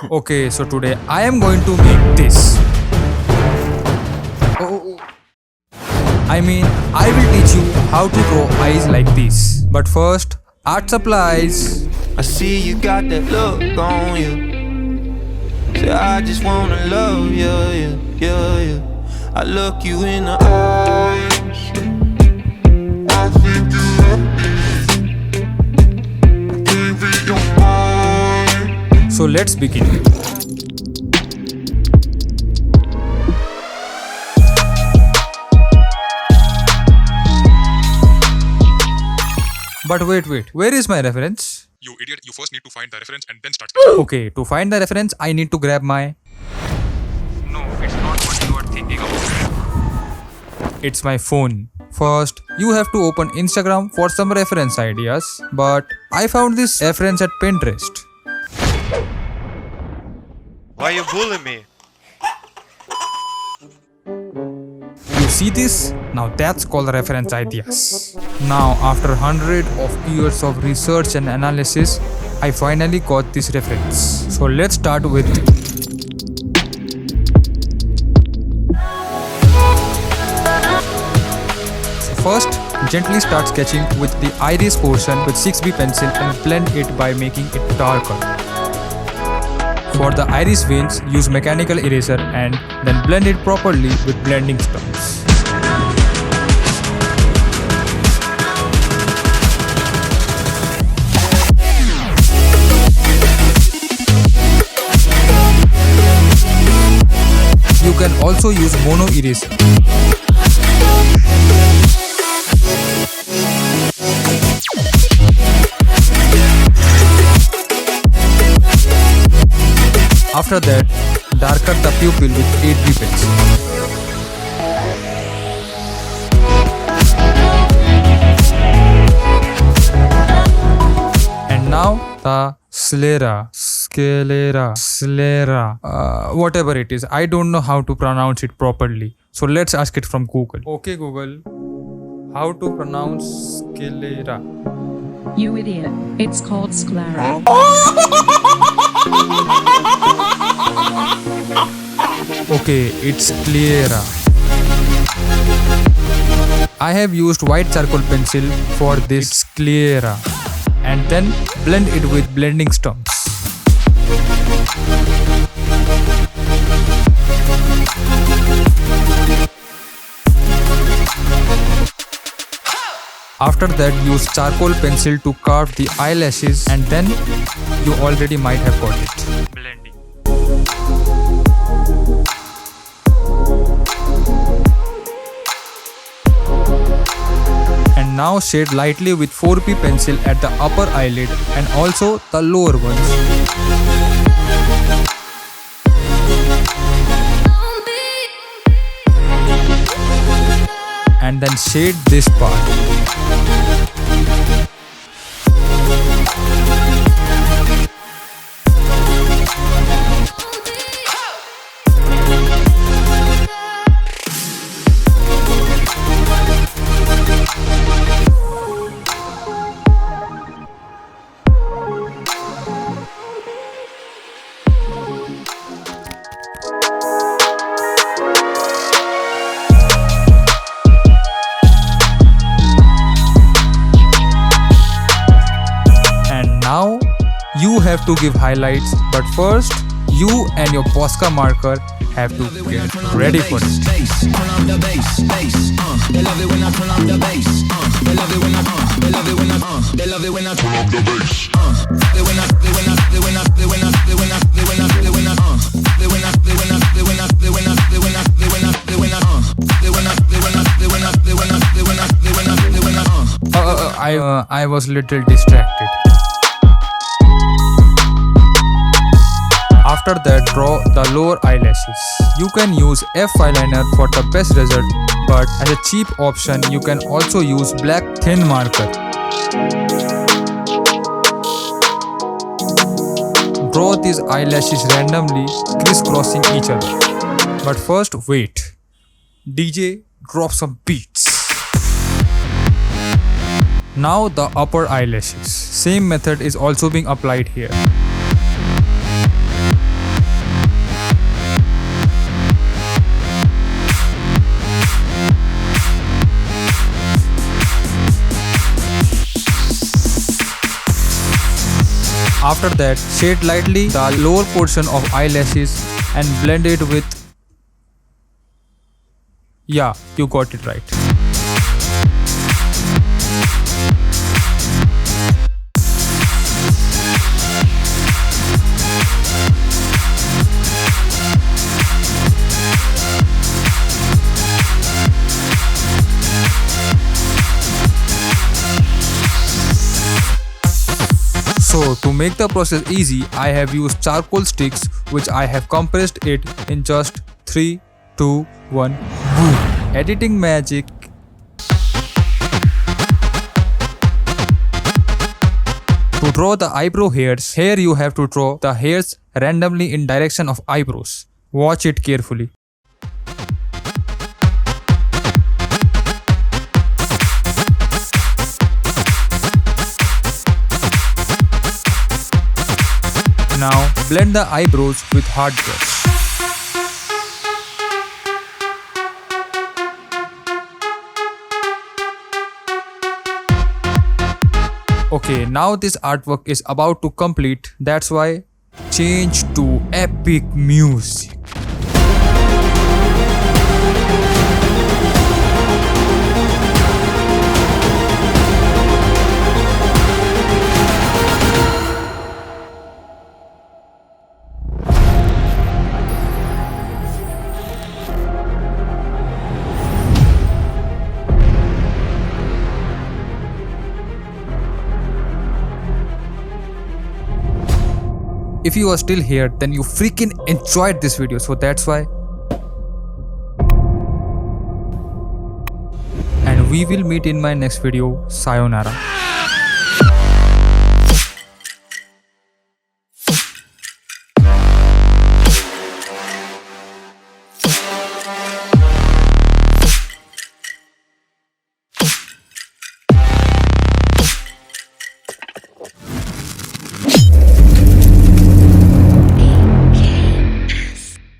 Okay, so today I am going to make this. Oh, I mean, I will teach you how to draw eyes like this. But first, art supplies. I see you got that look on you. Say I just wanna love you, yeah. I look you in the eyes. I think you love me. Give it your mind. So let's begin. But wait, where is my reference? You idiot, you first need to find the reference and then start. Okay, to find the reference, I need to grab my... No, it's not what you are thinking of. It's my phone. First, you have to open Instagram for some reference ideas. But I found this reference at Pinterest. Why you bullying me? You see this? Now that's called reference ideas. Now after 100 of years of research and analysis, I finally got this reference. So let's start with... So first, gently start sketching with the iris portion with 6B pencil and blend it by making it darker. For the iris veins, use mechanical eraser and then blend it properly with blending stumps. You can also use mono eraser. After that, darken the pupil with 8B pencil. And now the Sclera, whatever it is. I don't know how to pronounce it properly. So let's ask it from Google. Okay Google, how to pronounce Sclera? You idiot. It's called Sclera. Okay, it's Sclera. I have used white charcoal pencil for this Sclera and then blend it with blending stumps. After that, use charcoal pencil to carve the eyelashes and then you already might have got it. Blending. And now shade lightly with 4P pencil at the upper eyelid and also the lower ones. And then shade this part. Now you have to give highlights, but first you and your Posca marker have to get ready for it. I was little distracted. After that, draw the lower eyelashes. You can use F eyeliner for the best result, but as a cheap option, you can also use black thin marker. Draw these eyelashes randomly, crisscrossing each other. But first, wait. DJ, drop some beats. Now the upper eyelashes. Same method is also being applied here. After that, shade lightly the lower portion of eyelashes and blend it with... Yeah, you got it right. So to make the process easy, I have used charcoal sticks which I have compressed it in just 3, 2, 1, boom. Editing magic. To draw the eyebrow hairs, here you have to draw the hairs randomly in direction of eyebrows. Watch it carefully. Now blend the eyebrows with hard brush. Okay, now this artwork is about to complete. That's why change to epic music. If you are still here, then you freaking enjoyed this video, so that's why. And we will meet in my next video. Sayonara.